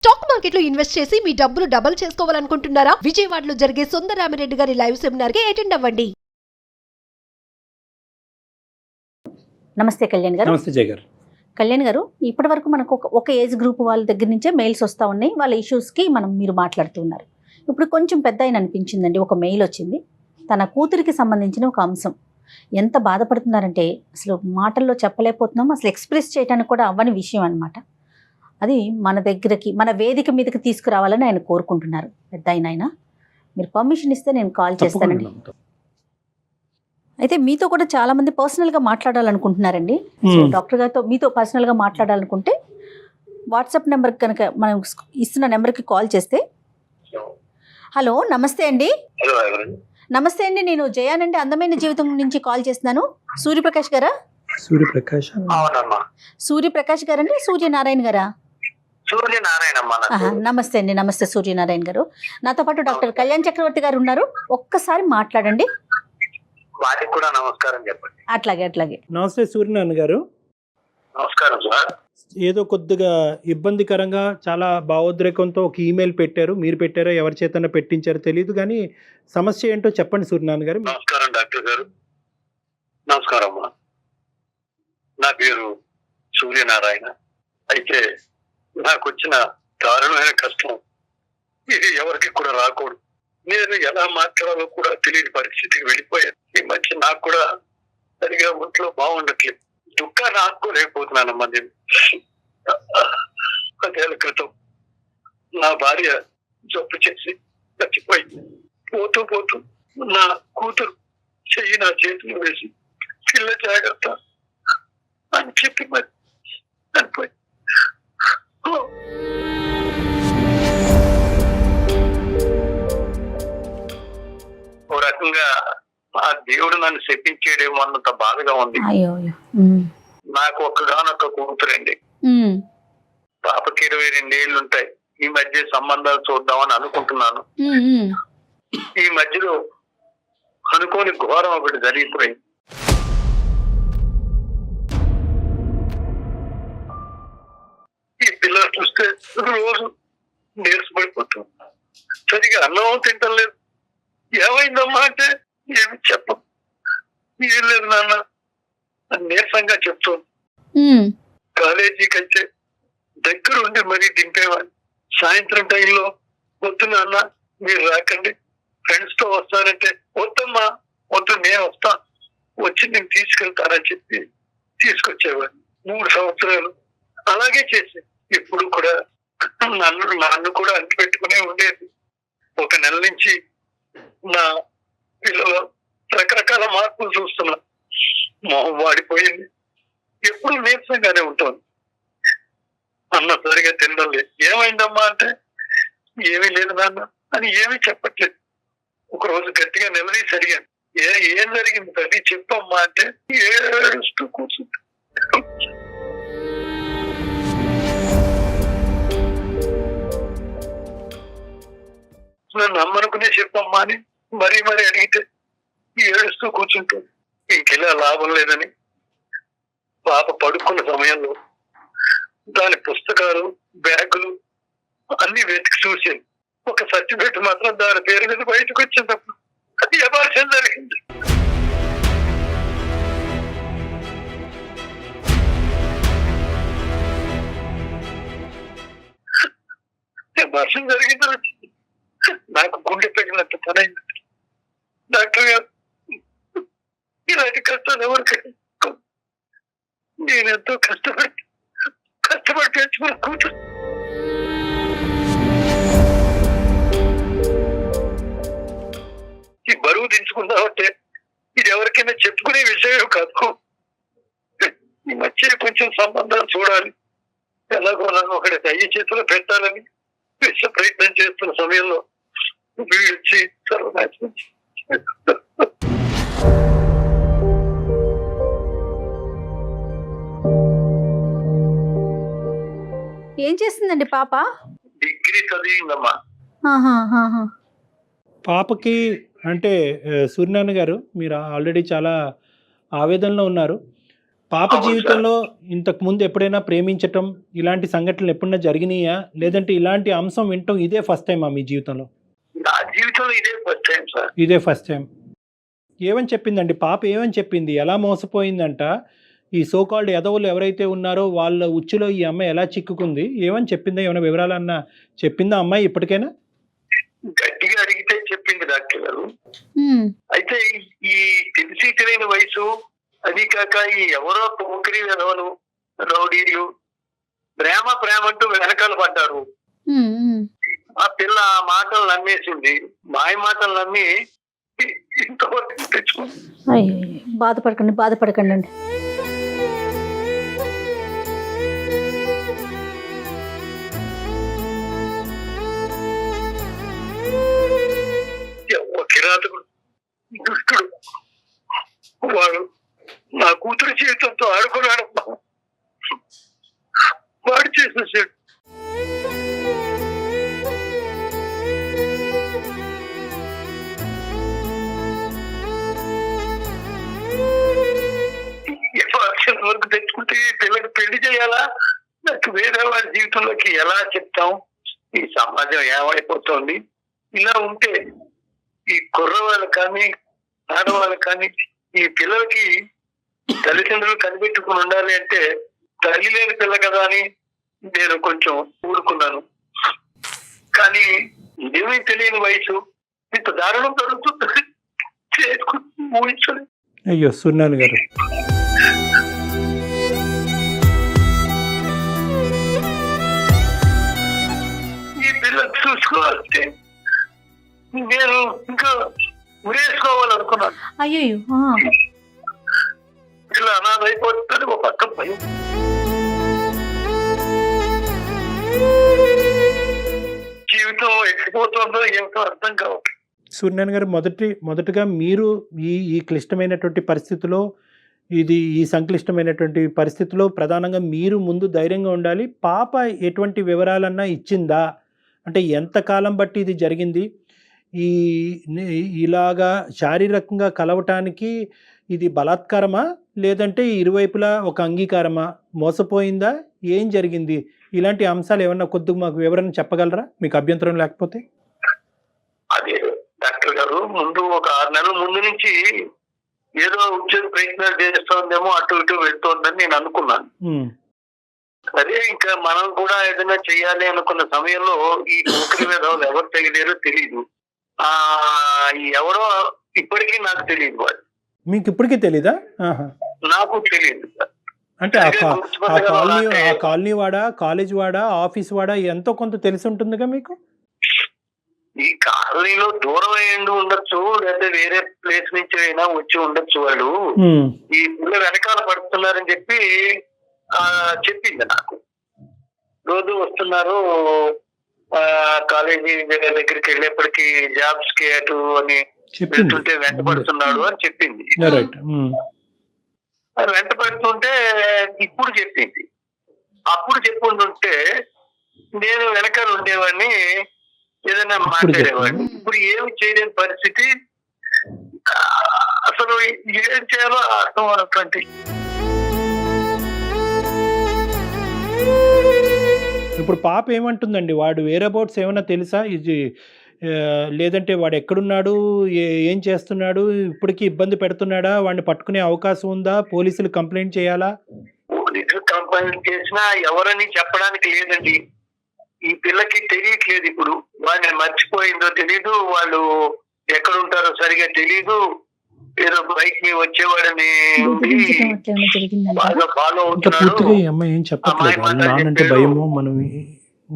Stock మార్కెట్లో invest చేసి మీ డబ్బులు డబుల్ చేసుకోవాలనుకుంటున్నారా? విజయవాడలో జరిగే సుందరరామిరెడ్డి గారి లైవ్ సెమినార్ కి అటెండ్ అవ్వండి. నమస్తే కళ్యాణ్ గారు. నమస్తే జయ గారు. కళ్యాణ్ గారు, ఇప్పటి వరకు మనకు ఒక ఏజ్ గ్రూప్ వాళ్ళ దగ్గర నుంచే మెయిల్స్ వస్తూ ఉన్నాయి. వాళ్ళ ఇష్యూస్కి మీరు మాట్లాడుతున్నారు. ఇప్పుడు కొంచెం పెద్ద ఆయన అనిపించిందండి, ఒక మెయిల్ వచ్చింది. తన కూతురికి సంబంధించిన ఒక అంశం. ఎంత బాధపడుతున్నారంటే అసలు మాటల్లో చెప్పలేకపోతున్నాం, అసలు ఎక్స్ప్రెస్ చేయడానికి కూడా అవ్వని విషయం అనమాట. అది మన దగ్గరికి, మన వేదిక మీదకి తీసుకురావాలని ఆయన కోరుకుంటున్నారు. పెద్ద ఆయన మీరు పర్మిషన్ ఇస్తే నేను కాల్ చేస్తానండి. అయితే మీతో కూడా చాలా మంది పర్సనల్గా మాట్లాడాలనుకుంటున్నారండి. సో డాక్టర్ గారితో మీతో పర్సనల్గా మాట్లాడాలనుకుంటే వాట్సాప్ నెంబర్ కనుక మనం ఇస్తున్న నెంబర్కి కాల్ చేస్తే. హలో, నమస్తే అండి. నమస్తే అండి, నేను జయానండి, అందమైన జీవితం నుంచి కాల్ చేస్తున్నాను. సూర్యప్రకాష్ గారా? సూర్యప్రకాష్ గారండి, సూర్యనారాయణ గారా? నమస్తే అండి. నమస్తే సూర్యనారాయణ గారు. నాతో పాటు డాక్టర్ కళ్యాణ్ చక్రవర్తి గారు ఉన్నారు. ఒక్కసారి మాట్లాడండి. వారికి కూడా నమస్కారం చెప్పండి. అట్లాగే. నమస్తే సూర్యనారాయణ గారు. నమస్కారం సార్. ఏదో కొద్దిగా ఇబ్బందికరంగా చాలా భావోద్రేకంతో ఒక ఈమెయిల్ పెట్టారు. మీరు పెట్టారో ఎవరి చేతన పెట్టించారో తెలియదు, కానీ సమస్య ఏంటో చెప్పండి సూర్యనారాయణ గారు. నమస్కారం డాక్టర్ గారు. నమస్కారం అమ్మా. నా పేరు సూర్యనారాయణ. అయితే నాకు వచ్చిన దారుణమైన కష్టం ఇది ఎవరికి కూడా రాకూడదు. నేను ఎలా మాట్లాడాలో కూడా తెలియని పరిస్థితికి వెళ్ళిపోయాను. ఈ మధ్య నాకు కూడా సరిగా ఒంట్లో బాగుండట్లేదు. దుఃఖాన్ని ఆపుకోలేకపోతున్నానమ్మా. నేను 10 ఏళ్ల క్రితం నా భార్య జబ్బు చేసి చచ్చిపోయింది. పోతూ నా కూతురు చెయ్యి నా చేతులు వేసి పిల్ల జాగ్రత్త అని చెప్పి మరి చనిపోయింది. ఓ రకంగా ఆ దేవుడు నన్ను శపించేయడేమో అన్నంత బాధగా ఉంది. నాకు ఒక్కగానొక్క కూతురండి. పాపకి 22 ఏళ్ళు ఉంటాయి. ఈ మధ్య సంబంధాలు చూద్దామని అనుకుంటున్నాను. ఈ మధ్యలో అనుకోని ఘోరం ఒకటి జరిగిపోయింది. ఈ పిల్లలు చూస్తే రోజు నీరసపడిపోతుంది. సరిగా అన్నం తింటం లేదు. ఏమైందమ్మా అంటే ఏమి చెప్పం. ఏం లేదు నాన్న అని నీరసంగా చెప్తుంది. కాలేజీకి అయితే దగ్గరుండి మరీ దింపేవాడిని. సాయంత్రం టైంలో వద్దు నాన్న మీరు రాకండి, ఫ్రెండ్స్ తో వస్తానంటే వద్దమ్మా వద్దు నేను వస్తా, వచ్చి నేను తీసుకెళ్తానని చెప్పి తీసుకొచ్చేవాడిని. 3 సంవత్సరాలు అలాగే చేసి ఇప్పుడు కూడా నన్ను కూడా అంటి పెట్టుకునే ఉండేది. 1 నెల నుంచి నా పిల్లలు రకరకాల మార్పులు చూస్తున్నా. మొహం వాడిపోయింది, ఎప్పుడు నీరసంగానే ఉంటుంది. అన్న సరిగా తినడం లేదు. ఏమైందమ్మా అంటే ఏమీ లేదు నాన్న అని ఏమీ చెప్పట్లేదు. ఒకరోజు గట్టిగా నిలదీసి అడిగాను, ఏం జరిగింది తల్లి చెప్పమ్మా అంటే ఏడుస్తూ కూర్చుంది. నన్ను నమ్మనుకునే చెప్పమ్మా అని మరీ అడిగితే ఏడుస్తూ కూర్చుంటుంది. ఇంకెలా లాభం లేదని పాప పడుకున్న సమయంలో దాని పుస్తకాలు, బ్యాగులు అన్ని వెతికి చూసాను. ఒక సర్టిఫికెట్ మాత్రం దాని పేరు మీద బయటకు వచ్చినప్పుడు అది అబార్షన్ జరిగింది. అబార్షన్ జరిగింది. నాకు గుండె పెగినంత పనైంది. డాక్టర్ గారు, ఇలాంటి కష్టాలు ఎవరికి? నేనెంతో కష్టపడి పెంచుకున్న కూతురు ఈ బరువు దించుకుందామంటే ఇది ఎవరికైనా చెప్పుకునే విషయం కాదు. ఈ మధ్య కొంచెం సంబంధాలు చూడాలి, ఎలాగో నాకు ఒకటి అయ్యే చేతిలో పెట్టాలని ప్రయత్నం చేస్తున్న సమయంలో వీడిచ్చి సర్వనాశనం. ఏం చేస్తుందండి పాప? డిగ్రీ చదివిందమ్మా. పాపకి అంటే సూర్యనారాయణ గారు, మీరు ఆల్రెడీ చాలా ఆవేదనలో ఉన్నారు. పాప అవును జీవితంలో ఇంతకు ముందు ఎప్పుడైనా ప్రేమించటం ఇలాంటి సంఘటనలు ఎప్పుడైనా జరిగినాయా, లేదంటే ఇలాంటి అంశం వినటం ఇదే ఫస్ట్ టైమా మీ జీవితంలో? నా జీవితంలో ఇదే ఫస్ట్ టైం సార్. ఇదే ఫస్ట్ టైం. ఏమని చెప్పిందండి పాప? ఏమని చెప్పింది? ఎలా మోసపోయిందంట? ఈ సోకాల్డ్ ఎదవులు ఎవరైతే ఉన్నారో వాళ్ళ ఉచ్చులో ఈ అమ్మాయి ఎలా చిక్కుకుంది? ఏమని చెప్పిందా? ఏమైనా వివరాలన్నా చెప్పిందా అమ్మాయి ఇప్పటికైనా? గట్టిగా అడిగితే చెప్పింది డాక్టర్ గారు. ఉమ్, అయితే ఈ తెలిసి తెలియని వయసు, అది కాక ఈ ఎవరో పోకిరి వెధవలు, రౌడీలు ప్రేమ ప్రేమ అంటూ వెనకాల పడ్డారు. ఉమ్, ఉమ్. ఆ పిల్ల ఆ మాటలు నమ్మేసింది. మాయ మాటలు నమ్మి ఇంతవరకు తెచ్చుకుంది. అయ్యో, బాధపడకండి అండి. ఒక కిరాతకుడు, దుష్టుడు, వాడు నా కూతురు జీవితంతో ఆడుకున్నాడు. వాడు చేసేసాడు. వరకు తెచ్చుకుంటే ఈ పిల్లకి పెళ్లి చేయాలా, నాకు వేరే వాడి జీవితంలోకి ఎలా చెప్తాం? ఈ సమాజం ఏమైపోతుంది? ఇలా ఉంటే ఈ కుర్రవాళ్ళు కానీ ఆడవాళ్ళు కానీ ఈ పిల్లలకి తల్లిదండ్రులు కనిపెట్టుకుని ఉండాలి అంటే తల్లి లేని పిల్ల కదా అని నేను కొంచెం ఊరుకున్నాను. కానీ ఏమీ తెలియని వయసు ఇంత దారుణం జరుగుతుంది ఊహించలేదు. అయ్యో సున్నాను గారు, ఈ పిల్లలు చూసుకోవాలంటే నేను ఇంకా ఉరేసుకోవాలనుకున్నాను. అయ్యో, పిల్ల అనాథ అయిపోతుంది ఒక పక్క భయం. జీవితం ఎక్కిపోతుందో ఏమిటో అర్థం కావట్లేదు. సూర్యనారాయణ గారు, మొదటగా మీరు ఈ క్లిష్టమైనటువంటి పరిస్థితిలో, ఈ సంక్లిష్టమైనటువంటి పరిస్థితిలో ప్రధానంగా మీరు ముందు ధైర్యంగా ఉండాలి. పాప ఎటువంటి వివరాలన్నా ఇచ్చిందా? అంటే ఎంతకాలం బట్టి ఇది జరిగింది? ఇలాగా శారీరకంగా కలవటానికి ఇది బలాత్కారమా, లేదంటే ఇరువైపులా ఒక అంగీకారమా? మోసపోయిందా? ఏం జరిగింది? ఇలాంటి అంశాలు ఏమన్నా కొద్దిగా మాకు వివరణ చెప్పగలరా, మీకు అభ్యంతరం లేకపోతే? అదే డాక్టర్ గారు, ముందు ఒక 6 నెలల ముందు నుంచి ఏదో ఉద్యోగ ప్రయత్నాలు చేస్తోందేమో, అటు ఇటు వెళ్తోందని నేను అనుకున్నాను. అదే ఇంకా మనం కూడా ఏదైనా చెయ్యాలి అనుకున్న సమయంలో ఈ పోకిరి విధవులు ఎవరు తగిలేరో తెలియదు. ఎవరో ఇప్పటికీ నాకు తెలియదు. వాడు మీకు ఇప్పటికీ తెలీదా? నాకు తెలియదు. అంటే ఆ కాలనీ వాడా, కాలేజ్ వాడా, ఆఫీస్ వాడా, ఎంతో కొంత తెలిసి ఉంటుందిగా మీకు? ఈ కాలనీలో దూరం అయ్యిండి ఉండొచ్చు, లేదా వేరే ప్లేస్ నుంచి అయినా వచ్చి ఉండొచ్చు. వాళ్ళు ఈ పిల్ల వెనకాల పడుతున్నారని చెప్పి చెప్పింది నాకు. రోజు వస్తున్నారు కాలేజీ దగ్గరికి వెళ్ళేప్పటికి జాబ్స్ కి అటు అని వెళ్తుంటే వెంట పడుతున్నాడు అని చెప్పింది. వెంట పడుతుంటే ఇప్పుడు చెప్పింది. అప్పుడు చెప్పుంటుంటే నేను వెనకాల ఉండేవాడిని, ఏదైనా మాట్లాడేవాడిని. ఇప్పుడు ఏమి చేయలేని పరిస్థితి. అసలు ఏం చేయాలో అర్థం అన్నటువంటి. ఇప్పుడు పాప ఏమంటుందండి? వాడు వేరే అబౌట్స్ ఏమైనా తెలుసా? ఇది లేదంటే వాడు ఎక్కడున్నాడు, ఏం చేస్తున్నాడు, ఇప్పటికీ ఇబ్బంది పెడుతున్నాడా, వాడిని పట్టుకునే అవకాశం ఉందా, పోలీసులు కంప్లైంట్ చేయాలా? పోలీసులు కంప్లైంట్ చేసినా ఎవరని చెప్పడానికి లేదండి. ఈ పిల్లకి తెలియట్లేదు. ఇప్పుడు వాడిని మర్చిపోయిందో తెలీదు, వాళ్ళు ఎక్కడుంటారో సరిగా తెలీదు. ఏదో బైక్ మీద వచ్చేవాడని బాగా ఫాలో అవుతున్నాడు. అమ్మాయి ఏం చెప్పట్లేదు, నానంటే భయము, మనం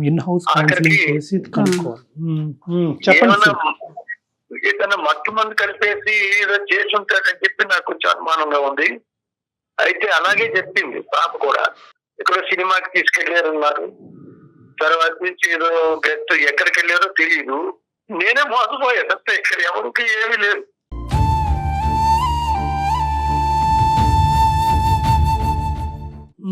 ఇన్ హౌస్ కౌన్సిలింగ్ చేసి చెప్పండి. ఏదైనా మత్తు మంది కలిపేసి ఏదో చేసి ఉంటాడని చెప్పి నాకు కొంచెం అనుమానంగా ఉంది. అయితే అలాగే చెప్పింది పాప కూడా. ఇక్కడ సినిమాకి తీసుకెళ్లారన్నారు. తర్వాత నుంచి ఏదో గెస్ట్ ఎక్కడికి వెళ్ళారో తెలియదు. నేనే మోసపోయా తప్ప ఇక్కడ ఎవరికి ఏమీ లేదు.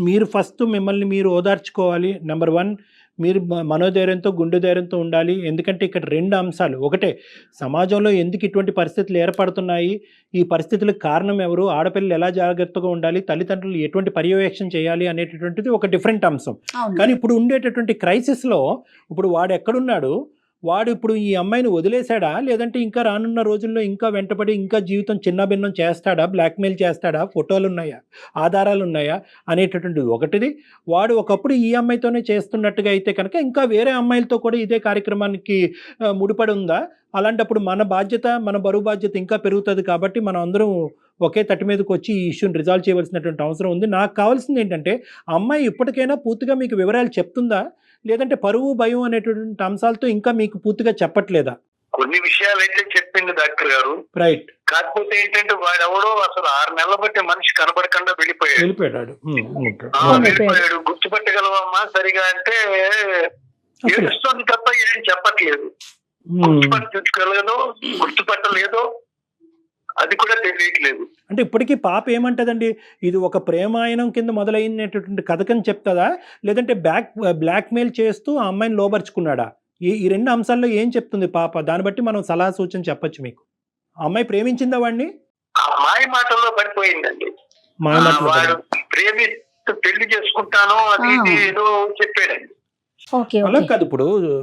మీరు ఫస్ట్ మిమ్మల్ని మీరు ఓదార్చుకోవాలి. నెంబర్ 1, మీరు మనోధైర్యంతో గుండె ధైర్యంతో ఉండాలి. ఎందుకంటే ఇక్కడ 2 అంశాలు. ఒకటే, సమాజంలో ఎందుకు ఇటువంటి పరిస్థితులు ఏర్పడుతున్నాయి, ఈ పరిస్థితులకు కారణం ఎవరు, ఆడపిల్లలు ఎలా జాగ్రత్తగా ఉండాలి, తల్లిదండ్రులు ఎటువంటి పర్యవేక్షణ చేయాలి అనేటటువంటిది ఒక డిఫరెంట్ అంశం. కానీ ఇప్పుడు ఉండేటటువంటి క్రైసిస్లో ఇప్పుడు వాడు ఎక్కడున్నాడు, వాడు ఇప్పుడు ఈ అమ్మాయిని వదిలేశాడా, లేదంటే ఇంకా రానున్న రోజుల్లో ఇంకా వెంటపడి ఇంకా జీవితం చిన్నభిన్నం చేస్తాడా, బ్లాక్మెయిల్ చేస్తాడా, ఫోటోలు ఉన్నాయా, ఆధారాలు ఉన్నాయా అనేటటువంటిది ఒకటిది. వాడు ఒకప్పుడు ఈ అమ్మాయితోనే చేస్తున్నట్టుగా అయితే కనుక ఇంకా వేరే అమ్మాయిలతో కూడా ఇదే కార్యక్రమానికి ముడిపడి ఉందా, అలాంటప్పుడు మన బాధ్యత, మన బరువు బాధ్యత ఇంకా పెరుగుతుంది. కాబట్టి మనం అందరం ఒకే తట్టు మీదకి వచ్చి ఈ ఇష్యూని రిజాల్వ్ చేయవలసినటువంటి అవసరం ఉంది. నాకు కావాల్సింది ఏంటంటే అమ్మాయి ఇప్పటికైనా పూర్తిగా మీకు వివరాలు చెప్తుందా, లేదంటే పరువు భయం అనేటువంటి అంశాలతో ఇంకా మీకు పూర్తిగా చెప్పట్లేదా? కొన్ని విషయాలు అయితే చెప్పింది డాక్టర్ గారు. రైట్. కాకపోతే ఏంటంటే వాడెవడో అసలు 6 నెలల బట్టి మనిషి కనబడకుండా వెళ్ళిపోయాడు. గుర్తుపట్టగలవమ్మా సరిగా అంటే ఏడుస్తుంది తప్ప ఏం చెప్పట్లేదు. గుర్తుపట్టగలదో గుర్తుపట్టలేదో అది కూడా తెలియట్లేదు. అంటే ఇప్పటికీ పాప ఏమంటదండి, ఇది ఒక ప్రేమాయణం కింద మొదలైనటువంటి కథకని చెప్తుందా, లేదంటే బ్లాక్మెయిల్ చేస్తూ ఆ అమ్మాయిని లోబర్చుకున్నాడా? ఈ 2 అంశాల్లో ఏం చెప్తుంది పాప? దాన్ని బట్టి మనం సలహా సూచన చెప్పచ్చు మీకు. ఆ అమ్మాయి ప్రేమించిందా వాడిని? అమ్మాయి మాటల్లో పడిపోయిందండి. వాడు ప్రేమిస్తూ పెళ్లి చేసుకుంటాను అది ఏదో చెప్పాడండి. అలా కాదు.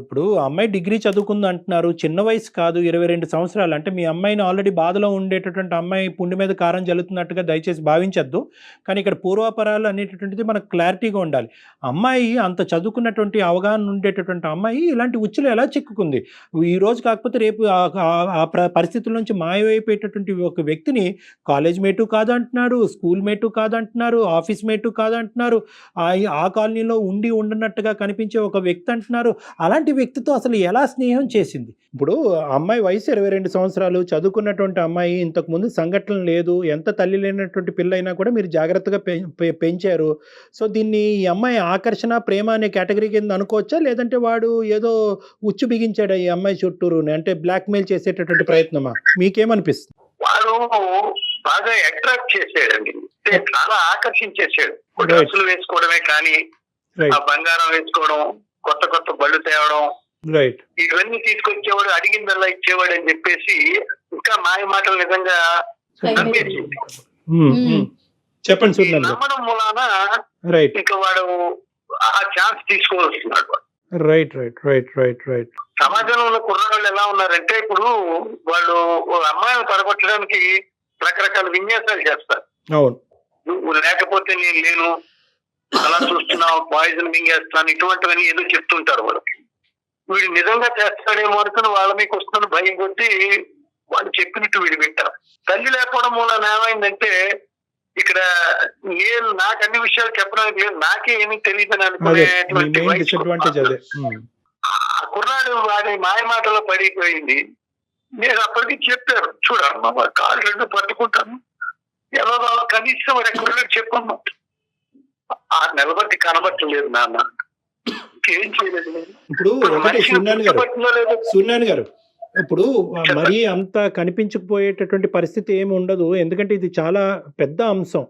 ఇప్పుడు అమ్మాయి డిగ్రీ చదువుకుంది అంటున్నారు, చిన్న వయసు కాదు, 22 సంవత్సరాలు. అంటే మీ అమ్మాయిని ఆల్రెడీ బాధలో ఉండేటటువంటి అమ్మాయి పుండి మీద కారం జల్లుతున్నట్టుగా దయచేసి భావించద్దు. కానీ ఇక్కడ పూర్వాపరాలు అనేటటువంటిది మనకు క్లారిటీగా ఉండాలి. అమ్మాయి అంత చదువుకున్నటువంటి అవగాహన ఉండేటటువంటి అమ్మాయి ఇలాంటి ఉచ్చులు ఎలా చిక్కుకుంది? ఈ రోజు కాకపోతే రేపు ఆ పరిస్థితుల నుంచి మాయమైపోయేటటువంటి ఒక వ్యక్తిని కాలేజ్ మేటు కాదంటున్నాడు, స్కూల్ మేటు కాదంటున్నారు, ఆఫీస్ మేటు కాదంటున్నారు, ఆ కాలనీలో ఉండనట్టుగా కనిపించే ఒక వ్యక్తి అంటున్నారు. అలాంటి వ్యక్తితో అసలు ఎలా స్నేహం చేసింది? ఇప్పుడు అమ్మాయి వయసు 22 సంవత్సరాలు, చదువుకున్నటువంటి అమ్మాయి, ఇంతకుముందు సంఘటన లేదు, ఎంత తల్లి లేనటువంటి పిల్ల అయినా కూడా మీరు జాగ్రత్తగా పెంచారు. సో దీన్ని ఈ అమ్మాయి ఆకర్షణ, ప్రేమ అనే కేటగిరీ కింద అనుకోవచ్చా, లేదంటే వాడు ఏదో ఉచ్చు బిగించాడా ఈ అమ్మాయి చుట్టూరు, అంటే బ్లాక్మెయిల్ చేసేటటువంటి ప్రయత్నమా? మీకేమనిపిస్తుంది? వాడు బాగా అట్రాక్ట్ చేసాడండి, చాలా ఆకర్షించేసాడు. డ్రెస్సులు వేసుకోవడమే కానీ ఆ బంగారం వేసుకోవడం, కొత్త కొత్త బళ్ళు తేవడం, ఇవన్నీ తీసుకొచ్చేవాడు, అడిగిందల్లా ఇచ్చేవాడు అని చెప్పేసి ఇంకా మాయ మాటలు నిజంగా నమ్మేసింది. చెప్పండి. నమ్మడం మూలాన ఇంకా వాడు ఆ ఛాన్స్ తీసుకోవాల్సినాడు. సమాజంలో ఉన్న కుర్రాళ్ళు ఎలా ఉన్నారంటే ఇప్పుడు వాళ్ళు అమ్మాయిని పడగొట్టడానికి రకరకాల విన్యాసాలు చేస్తారు. నువ్వు లేకపోతే నేను లేను, అలా చూస్తున్నావు, పాయిజన్ మింగేస్తాను, ఇటువంటివన్నీ ఏదో చెప్తుంటారు వాళ్ళకి. వీడు నిజంగా చేస్తాడేమో అనుకుని వాళ్ళ మీకు వస్తున్న భయం కొద్దీ వాళ్ళు చెప్పినట్టు వీడు వింటారు. తల్లి లేకపోవడం మూలన ఏమైందంటే ఇక్కడ నేను నాకు అన్ని విషయాలు చెప్పడానికి లేదు, నాకే ఏమీ తెలియదని అనుకునేటువంటి ఆ కుర్రాడు వాడి మాయ మాటలో పడిపోయింది. నేను అప్పటికి చెప్పాను, చూడమ్మా కాళ్ళు 2 పట్టుకుంటాను, ఎలా కనీసం వాడు ఎక్కడ చెప్పమ్మా, 6 నెలల బట్టి కనబట్టలేదు నాన్న, ఏం చేయలేదు. ఇప్పుడు సూర్యనారాయణ గారు ఇప్పుడు మరీ అంత కనిపించకపోయేటటువంటి పరిస్థితి ఏమి ఉండదు. ఎందుకంటే ఇది చాలా పెద్ద అంశం.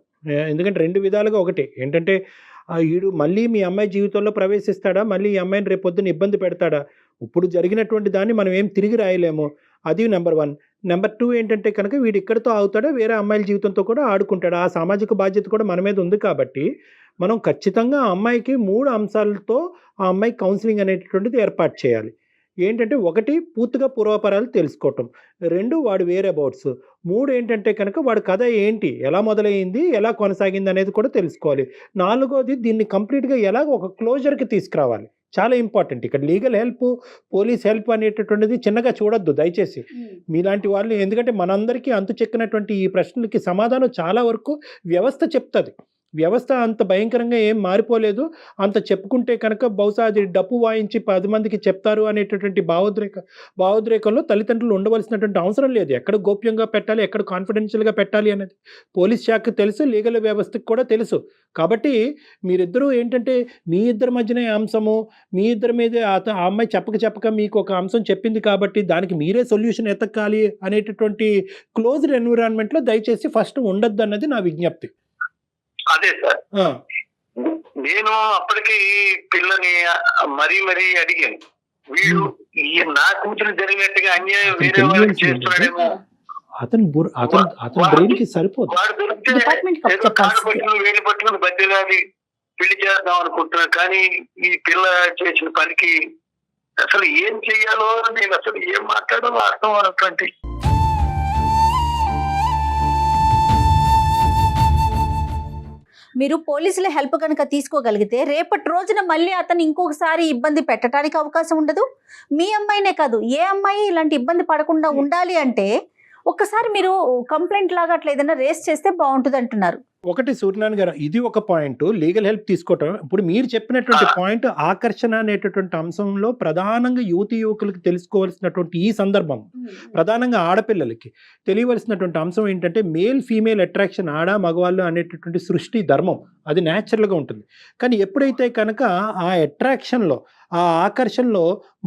ఎందుకంటే 2 విధాలుగా, ఒకటి ఏంటంటే వీడు మళ్ళీ మీ అమ్మాయి జీవితంలో ప్రవేశిస్తాడా, మళ్ళీ ఈ అమ్మాయిని రేపొద్దున ఇబ్బంది పెడతాడా? ఇప్పుడు జరిగినటువంటి దాన్ని మనం ఏం తిరిగి రాయలేము. అది నెంబర్ 1. నెంబర్ 2 ఏంటంటే కనుక వీడు ఇక్కడితో అవుతాడా, వేరే అమ్మాయిల జీవితంతో కూడా ఆడుకుంటాడా? ఆ సామాజిక బాధ్యత కూడా మన మీద ఉంది. కాబట్టి మనం ఖచ్చితంగా ఆ అమ్మాయికి 3 అంశాలతో ఆ అమ్మాయి కౌన్సిలింగ్ అనేటటువంటిది ఏర్పాటు చేయాలి. ఏంటంటే 1 పూర్తిగా పూర్వపరాలు తెలుసుకోవటం, 2 వాడు వేరే అబౌట్స్, 3 ఏంటంటే కనుక వాడి కథ ఏంటి, ఎలా మొదలైంది, ఎలా కొనసాగింది అనేది కూడా తెలుసుకోవాలి. 4వది దీన్ని కంప్లీట్గా ఎలా ఒక క్లోజర్కి తీసుకురావాలి. చాలా ఇంపార్టెంట్. ఇక్కడ లీగల్ హెల్ప్, పోలీస్ హెల్ప్ అనేటటువంటిది చిన్నగా చూడొద్దు దయచేసి మీలాంటి వాళ్ళు. ఎందుకంటే మనందరికీ అంతు చెక్కినటువంటి ఈ ప్రశ్నలకి సమాధానం చాలా వరకు వ్యవస్థ చెప్తుంది. వ్యవస్థ అంత భయంకరంగా ఏం మారిపోలేదు. అంత చెప్పుకుంటే కనుక బహుశా అది డప్పు వాయించి 10 మందికి చెప్తారు అనేటటువంటి భావోద్రేకంలో తల్లిదండ్రులు ఉండవలసినటువంటి అవసరం లేదు. ఎక్కడ గోప్యంగా పెట్టాలి, ఎక్కడ కాన్ఫిడెన్షియల్గా పెట్టాలి అనేది పోలీస్ శాఖకు తెలుసు, లీగల్ వ్యవస్థకు కూడా తెలుసు. కాబట్టి మీరిద్దరూ ఏంటంటే మీ ఇద్దరి మధ్యనే అంశము, మీ ఇద్దరి మీదే ఆ అమ్మాయి చెప్పక మీకు ఒక అంశం చెప్పింది కాబట్టి దానికి మీరే సొల్యూషన్ ఎతకాలి అనేటటువంటి క్లోజ్డ్ ఎన్విరాన్మెంట్లో దయచేసి ఫస్ట్ ఉండొద్దు అన్నది నా విజ్ఞప్తి. అదే సార్, నేను అప్పటికి పిల్లని మరీ అడిగాను, వీడు నా కూతురు జరిగినట్టుగా అన్యాయం వేరే వాళ్ళకి చేస్తున్నాడేమో, అతని బ్రెయిన్ కి సరిపోదు. వాడు దొరికితే డిపార్ట్మెంట్ ఏదో కాళ్ళు పట్టుకుని వేలు పట్టుకుని బతిలాడి పెళ్లి చేద్దాం అనుకుంటున్నాను. కానీ ఈ పిల్ల చేసిన పనికి అసలు ఏం చెయ్యాలో నేను అసలు ఏం మాట్లాడాలో అర్థం అన్నటువంటి. మీరు పోలీసుల హెల్ప్ కనుక తీసుకోగలిగితే రేపటి రోజున మళ్ళీ అతను ఇంకొకసారి ఇబ్బంది పెట్టడానికి అవకాశం ఉండదు. మీ అమ్మాయినే కాదు, ఏ అమ్మాయి ఇలాంటి ఇబ్బంది పడకుండా ఉండాలి అంటే ఒక్కసారి మీరు కంప్లైంట్ లాగా అట్లా ఏదైనా రేస్ చేస్తే బాగుంటుంది అంటున్నారు. ఒకటి సూర్యనారాయణ గారు, ఇది ఒక పాయింట్, లీగల్ హెల్ప్ తీసుకోవటం. ఇప్పుడు మీరు చెప్పినటువంటి పాయింట్ ఆకర్షణ అనేటటువంటి అంశంలో ప్రధానంగా యువకులకు తెలుసుకోవాల్సినటువంటి ఈ సందర్భం, ప్రధానంగా ఆడపిల్లలకి తెలియవలసినటువంటి అంశం ఏంటంటే మేల్ ఫీమేల్ అట్రాక్షన్, ఆడ మగవాళ్ళు అనేటటువంటి సృష్టి ధర్మం, అది న్యాచురల్గా ఉంటుంది. కానీ ఎప్పుడైతే కనుక ఆ అట్రాక్షన్లో, ఆ ఆకర్షణలో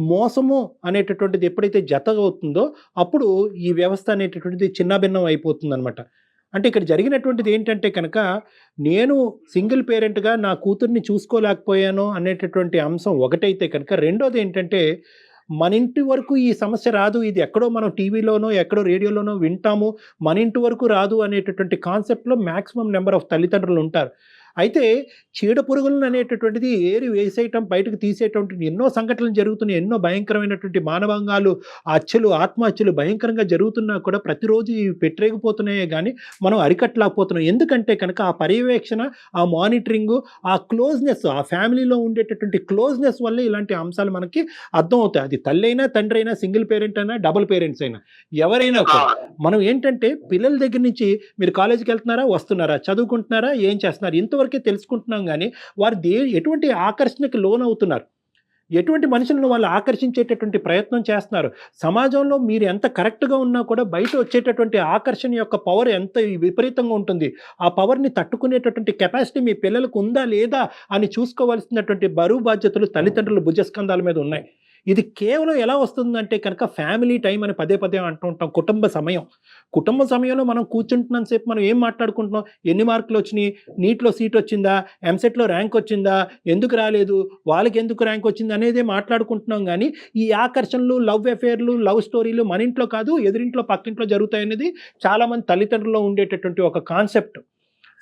మోసము అనేటటువంటిది ఎప్పుడైతే జత అవుతుందో అప్పుడు ఈ వ్యవస్థ అనేటటువంటిది చిన్నభిన్నం అయిపోతుంది అనమాట. అంటే ఇక్కడ జరిగినటువంటిది ఏంటంటే కనుక నేను సింగిల్ పేరెంట్గా నా కూతుర్ని చూసుకోలేకపోయాను అనేటటువంటి అంశం ఒకటైతే కనుక, రెండోది ఏంటంటే మన ఇంటి వరకు ఈ సమస్య రాదు, ఇది ఎక్కడో మనం టీవీలోనో ఎక్కడో రేడియోలోనో వింటాము, మన ఇంటి వరకు రాదు అనేటటువంటి కాన్సెప్ట్లో మ్యాక్సిమం నెంబర్ ఆఫ్ తల్లిదండ్రులు ఉంటారు. అయితే చీడ పురుగులను అనేటటువంటిది ఏరి వేసేయటం, బయటకు తీసేటువంటి ఎన్నో సంఘటనలు జరుగుతున్నాయి, ఎన్నో భయంకరమైనటువంటి మానవాంగాలు, హత్యలు, ఆత్మహత్యలు భయంకరంగా జరుగుతున్నా కూడా ప్రతిరోజు ఇవి పెట్టరేగిపోతున్నాయే కానీ మనం అరికట్టలేకపోతున్నాం. ఎందుకంటే కనుక ఆ పర్యవేక్షణ, ఆ మానిటరింగు, ఆ క్లోజ్నెస్, ఆ ఫ్యామిలీలో ఉండేటటువంటి క్లోజ్నెస్ వల్ల ఇలాంటి అంశాలు మనకి అర్థం అవుతాయి. అది తల్లి అయినా, తండ్రి అయినా, సింగిల్ పేరెంట్ అయినా, డబుల్ పేరెంట్స్ అయినా, ఎవరైనా కూడా మనం ఏంటంటే పిల్లల దగ్గర నుంచి మీరు కాలేజీకి వెళ్తున్నారా, వస్తున్నారా, చదువుకుంటున్నారా, ఏం చేస్తున్నారు, ఇంతవరకే తెలుసుకుంటున్నాం. కానీ వారు ఎటువంటి ఆకర్షణకి లోనవుతున్నారు, ఎటువంటి మనుషులను వాళ్ళు ఆకర్షించేటటువంటి ప్రయత్నం చేస్తున్నారు. సమాజంలో మీరు ఎంత కరెక్ట్గా ఉన్నా కూడా బయట వచ్చేటటువంటి ఆకర్షణ యొక్క పవర్ ఎంత విపరీతంగా ఉంటుంది. ఆ పవర్ని తట్టుకునేటటువంటి కెపాసిటీ మీ పిల్లలకు ఉందా లేదా అని చూసుకోవాల్సినటువంటి బరువు బాధ్యతలు తల్లిదండ్రుల భుజస్కంధాల మీద ఉన్నాయి. ఇది కేవలం ఎలా వస్తుందంటే కనుక ఫ్యామిలీ టైం అని పదే అంటూ ఉంటాం. కుటుంబ సమయంలో మనం కూర్చుంటున్నంత సేపు మనం ఏం మాట్లాడుకుంటున్నాం, ఎన్ని మార్కులు వచ్చినాయి, నీట్లో సీట్ వచ్చిందా, ఎంసెట్లో ర్యాంక్ వచ్చిందా, ఎందుకు రాలేదు, వాళ్ళకి ఎందుకు ర్యాంక్ వచ్చింది అనేదే మాట్లాడుకుంటున్నాం. కానీ ఈ ఆకర్షణలు, లవ్ అఫేర్లు, లవ్ స్టోరీలు మన ఇంట్లో కాదు ఎదురింట్లో పక్కింట్లో జరుగుతాయనేది చాలామంది తల్లిదండ్రుల్లో ఉండేటటువంటి ఒక కాన్సెప్ట్.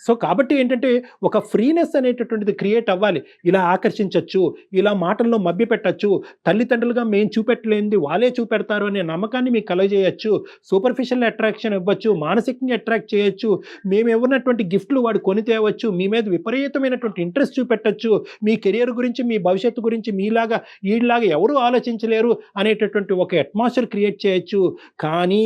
సో కాబట్టి ఏంటంటే ఒక ఫ్రీనెస్ అనేటటువంటిది క్రియేట్ అవ్వాలి. ఇలా ఆకర్షించవచ్చు, ఇలా మాటల్లో మభ్య పెట్టచ్చు, తల్లిదండ్రులుగా మేము చూపెట్టలేనిది వాళ్ళే చూపెడతారు అనే నమ్మకాన్ని మీకు కలగజేయచ్చు, సూపర్ఫిషియల్ అట్రాక్షన్ ఇవ్వచ్చు, మానసికంగా అట్రాక్ట్ చేయొచ్చు, మేము ఇవ్వనటువంటి గిఫ్ట్లు వాడు కొని తేవచ్చు, మీ మీద విపరీతమైనటువంటి ఇంట్రెస్ట్ చూపెట్టచ్చు, మీ కెరియర్ గురించి, మీ భవిష్యత్తు గురించి మీలాగా వీళ్ళలాగా ఎవరూ ఆలోచించలేరు అనేటటువంటి ఒక అట్మాస్ఫియర్ క్రియేట్ చేయొచ్చు. కానీ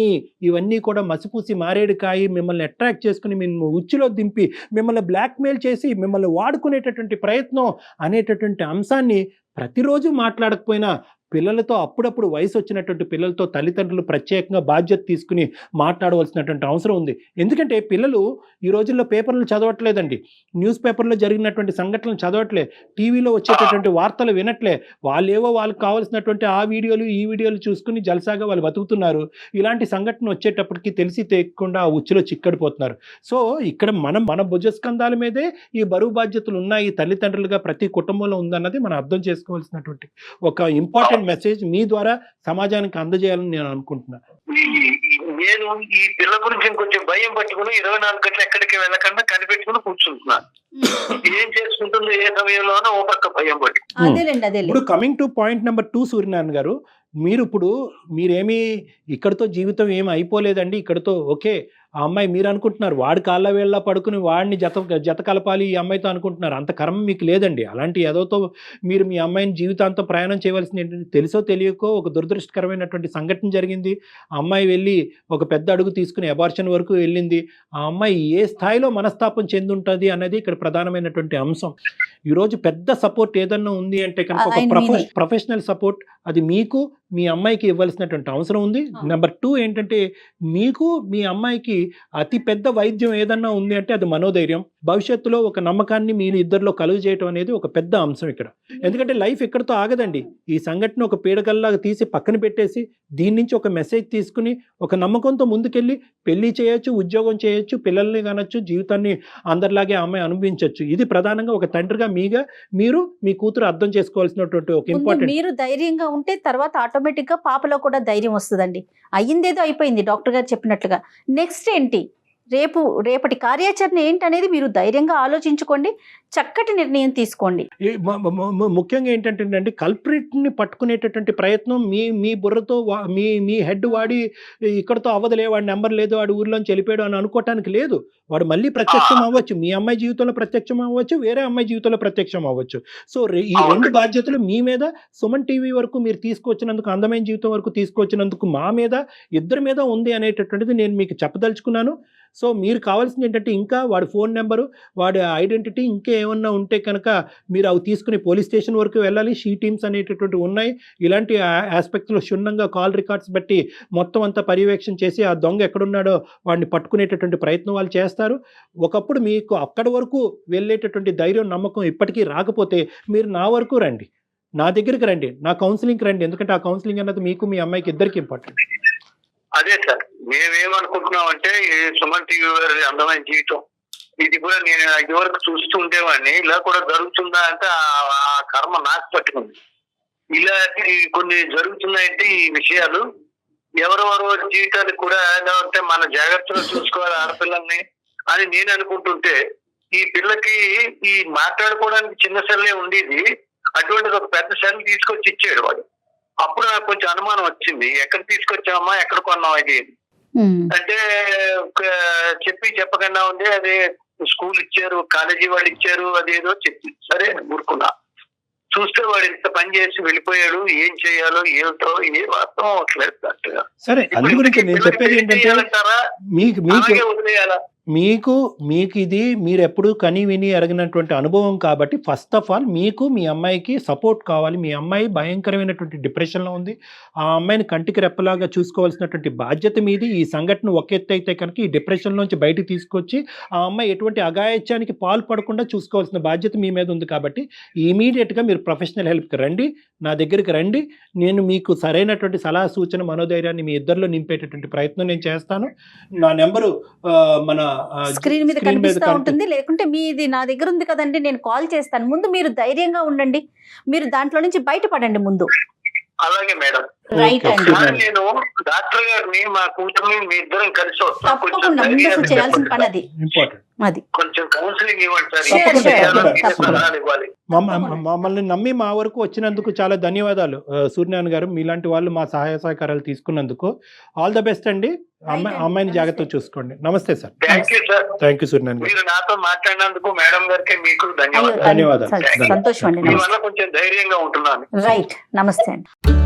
ఇవన్నీ కూడా మసిపూసి మారేడుకాయి మిమ్మల్ని అట్రాక్ట్ చేసుకుని మిమ్మల్ని ఉచ్చులో దింపి మిమ్మల్ని బ్లాక్మెయిల్ చేసి మిమ్మల్ని వాడుకునేటటువంటి ప్రయత్నం అనేటటువంటి అంశాన్ని ప్రతిరోజు మాట్లాడకపోయినా పిల్లలతో అప్పుడప్పుడు వయసు వచ్చినటువంటి పిల్లలతో తల్లిదండ్రులు ప్రత్యేకంగా బాధ్యత తీసుకుని మాట్లాడవలసినటువంటి అవసరం ఉంది. ఎందుకంటే పిల్లలు ఈ రోజుల్లో పేపర్లు చదవట్లేదండి, న్యూస్ పేపర్లో జరిగినటువంటి సంఘటనలు చదవట్లే, టీవీలో వచ్చేటటువంటి వార్తలు వినట్లే, వాళ్ళేవో వాళ్ళకి కావాల్సినటువంటి ఆ వీడియోలు ఈ వీడియోలు చూసుకుని జలసాగా వాళ్ళు బతుకుతున్నారు. ఇలాంటి సంఘటన వచ్చేటప్పటికి తెలిసి తెలియకుండా ఆ ఉచ్చులో చిక్కడిపోతున్నారు. సో ఇక్కడ మన భుజస్కంధాల మీదే ఈ బరువు బాధ్యతలు ఉన్నాయి, తల్లిదండ్రులుగా ప్రతి కుటుంబంలో ఉందన్నది మనం అర్థం చేసుకోవాల్సినటువంటి ఒక ఇంపార్టెంట్ మెసేజ్ మీ ద్వారా సమాజానికి అందజేయాలని నేను అనుకుంటున్నాను. నేను ఈ పిల్ల గురించి కొంచెం భయం పట్టుకుని 24 గంటలు ఎక్కడికి వెళ్ళకుండా కనిపెట్టుకుని కూర్చుంటున్నాను. ఏం చేసుకుంటుందో ఏ సమయంలోనో ఓ పక్క భయం పట్టి. ఇప్పుడు coming to point number 2 Suryanarayana గారు, మీరేమీ ఇక్కడితో జీవితం ఏమి అయిపోలేదండి, ఇక్కడితో ఓకే. ఆ అమ్మాయి మీరు అనుకుంటున్నారు వాడి కాళ్ళ వేళ్ళ పడుకుని వాడిని జత కలపాలి ఈ అమ్మాయితో అనుకుంటున్నారు. అంత కర్మ మీకు లేదండి. అలాంటి ఏదోతో మీరు మీ అమ్మాయిని జీవితాంతం ప్రయాణం చేయవలసింది ఏంటంటే తెలుసో తెలియకో ఒక దురదృష్టకరమైనటువంటి సంఘటన జరిగింది. ఆ అమ్మాయి వెళ్ళి ఒక పెద్ద అడుగు తీసుకుని అబార్షన్ వరకు వెళ్ళింది. ఆ అమ్మాయి ఏ స్థాయిలో మనస్తాపం చెందుంటుంది అనేది ఇక్కడ ప్రధానమైనటువంటి అంశం. ఈరోజు పెద్ద సపోర్ట్ ఏదన్నా ఉంది అంటే కనుక ఒక ప్రొఫెషనల్ సపోర్ట్ అది మీకు మీ అమ్మాయికి ఇవ్వాల్సినటువంటి అవసరం ఉంది. నెంబర్ 2 ఏంటంటే మీకు మీ అమ్మాయికి అతి పెద్ద వైద్యం ఏదన్నా ఉంది అంటే అది మనోధైర్యం. భవిష్యత్తులో ఒక నమ్మకాన్ని మీ ఇద్దరిలో కలుగు చేయటం అనేది ఒక పెద్ద అంశం ఇక్కడ. ఎందుకంటే లైఫ్ ఎక్కడితో ఆగదండి. ఈ సంఘటన ఒక పీడకల్లాగా తీసి పక్కన పెట్టేసి దీని నుంచి ఒక మెసేజ్ తీసుకుని ఒక నమ్మకంతో ముందుకెళ్ళి పెళ్లి చేయొచ్చు, ఉద్యోగం చేయొచ్చు, పిల్లల్ని కనొచ్చు, జీవితాన్ని అందరిలాగే అమ్మాయి అనుభవించవచ్చు. ఇది ప్రధానంగా ఒక తండ్రిగా మీరు మీ కూతురు అర్థం చేసుకోవాల్సినటువంటి ఒక ముందు ఇంపార్టెంట్. మీరు ధైర్యంగా ఉంటే తర్వాత ఆటోమేటిక్ గా పాపలో కూడా ధైర్యం వస్తుందండి. అయ్యిందేదో అయిపోయింది డాక్టర్ గారు చెప్పినట్లుగా. నెక్స్ట్ ఏంటి, రేపటి కార్యాచరణ ఏంటనేది మీరు ధైర్యంగా ఆలోచించుకోండి, చక్కటి నిర్ణయం తీసుకోండి. ముఖ్యంగా ఏంటంటే కల్ప్రిట్ని పట్టుకునేటటువంటి ప్రయత్నం మీ బుర్రతో మీ హెడ్ వాడి ఇక్కడతో అవ్వదులే, వాడి నెంబర్ లేదు, వాడి ఊర్లోంచి వెళ్ళిపోయాడు అని అనుకోవటానికి లేదు. వాడు మళ్ళీ ప్రత్యక్షం అవ్వచ్చు, మీ అమ్మాయి జీవితంలో ప్రత్యక్షం అవ్వచ్చు, వేరే అమ్మాయి జీవితంలో ప్రత్యక్షం అవ్వచ్చు. సో ఈ రెండు బాధ్యతలు మీ మీద, సుమన్ టీవీ వరకు మీరు తీసుకొచ్చినందుకు, అందమైన జీవితం వరకు తీసుకొచ్చినందుకు మా మీద, ఇద్దరి మీద ఉంది అనేటటువంటిది నేను మీకు చెప్పదలుచుకున్నాను. సో మీరు కావాల్సింది ఏంటంటే ఇంకా వాడి ఫోన్ నెంబరు, వాడి ఐడెంటిటీ, ఇంకా ఏమన్నా ఉంటే కనుక మీరు అవి తీసుకుని పోలీస్ స్టేషన్ వరకు వెళ్ళాలి. షీ టీమ్స్ అనేటటువంటి ఉన్నాయి. ఇలాంటి ఆస్పెక్ట్స్లో క్షుణ్ణంగా కాల్ రికార్డ్స్ బట్టి మొత్తం అంతా పర్యవేక్షణ చేసి ఆ దొంగ ఎక్కడున్నాడో వాడిని పట్టుకునేటటువంటి ప్రయత్నం వాళ్ళు చేస్తారు. ఒకప్పుడు మీకు అక్కడి వరకు వెళ్ళేటటువంటి ధైర్యం, నమ్మకం ఇప్పటికీ రాకపోతే మీరు నా వరకు రండి, నా దగ్గరికి రండి, నా కౌన్సిలింగ్కి రండి. ఎందుకంటే ఆ కౌన్సిలింగ్ అన్నది మీకు, మీ అమ్మాయికి ఇద్దరికి ఇంపార్టెంట్. అదే సార్, మేమేమనుకుంటున్నాం అంటే సుమన్ టీవీ వారి అందమైన జీవితం ఇది కూడా నేను ఇదివరకు చూస్తూ ఉండేవాడిని. ఇలా కూడా జరుగుతుందా అంటే ఆ కర్మ నాకు పట్టుకుంది. ఇలా కొన్ని జరుగుతున్నాయంటే ఈ విషయాలు ఎవరెవరో జీవితాలు కూడా ఎలా ఉంటే మన జాగ్రత్తగా చూసుకోవాలి ఆడపిల్లల్ని అని నేను అనుకుంటుంటే, ఈ పిల్లకి ఈ మాట్లాడుకోవడానికి చిన్న సెల్లే ఉండేది, అటువంటిది ఒక పెద్ద సెల్ తీసుకొచ్చి ఇచ్చాడు వాడు. అప్పుడు నాకు కొంచెం అనుమానం వచ్చింది, ఎక్కడ తీసుకొచ్చామమ్మా, ఎక్కడ కొన్నాం అది అంటే చెప్పకుండా ఉంది. అదే స్కూల్ ఇచ్చారు, కాలేజీ వాళ్ళు ఇచ్చారు, అదేదో చెప్పి సరే ఊరుకున్నా. చూస్తే వాడు ఇంత పని చేసి వెళ్ళిపోయాడు, ఏం చేయాలో ఏమిటో ఏం అర్థం అవట్లేదు కరెక్ట్గా. సరే, అందు గురించి నేను చెప్పేది ఏంటంటే వదిలేయాలా? మీకు ఇది మీరు ఎప్పుడు కని విని ఎరగినటువంటి అనుభవం కాబట్టి ఫస్ట్ ఆఫ్ ఆల్ మీకు మీ అమ్మాయికి సపోర్ట్ కావాలి. మీ అమ్మాయి భయంకరమైనటువంటి డిప్రెషన్లో ఉంది. ఆ అమ్మాయిని కంటికి రెప్పలాగా చూసుకోవాల్సినటువంటి బాధ్యత మీది. ఈ సంఘటన ఒక ఎత్తు అయితే కనుక ఈ డిప్రెషన్లోంచి బయటకు తీసుకొచ్చి ఆ అమ్మాయి ఎటువంటి అఘాయిత్యానికి పాల్పడకుండా చూసుకోవాల్సిన బాధ్యత మీ మీద ఉంది. కాబట్టి ఇమీడియట్గా మీరు ప్రొఫెషనల్ హెల్ప్కి రండి, నా దగ్గరికి రండి. నేను మీకు సరైనటువంటి సలహా, సూచన, మనోధైర్యాన్ని మీ ఇద్దరిలో నింపేటటువంటి ప్రయత్నం నేను చేస్తాను. నా నెంబరు మన స్క్రీన్ మీద కనిపిస్తూ ఉంటుంది, లేకుంటే మీది నా దగ్గర ఉంది కదండి, నేను కాల్ చేస్తాను. ముందు మీరు ధైర్యంగా ఉండండి, మీరు దాంట్లో నుంచి బయటపడండి ముందు. అలాగే మేడం. రైట్ అండి. నేను డాక్టర్ గారిని, మా కూతుర్ని, మీ ఇద్దరం కలిసి వస్తాం. తప్పకుండా ముందు అసలు చేయాల్సిన పని అది. అది కొంచెం కౌన్సిలింగ్ ఇవ్వండి ఇవ్వాలి. మమ్మల్ని నమ్మి మా వరకు వచ్చినందుకు చాలా ధన్యవాదాలు సూర్యనారాయణ గారు. మీలాంటి వాళ్ళు మా సహాయ సహకారాలు తీసుకున్నందుకు ఆల్ ద బెస్ట్ అండి. అమ్మాయిని జాగ్రత్తగా చూసుకోండి. నమస్తే సార్. థ్యాంక్ యూ సూర్యనారాయణ గారు. మీరు నాతో మాట్లాడినందుకు మేడం గారికి మీకు ధన్యవాదాలు. సంతోషం అండి. కొంచెం ధైర్యంగా ఉంటున్నాను. రైట్, నమస్తే అండి.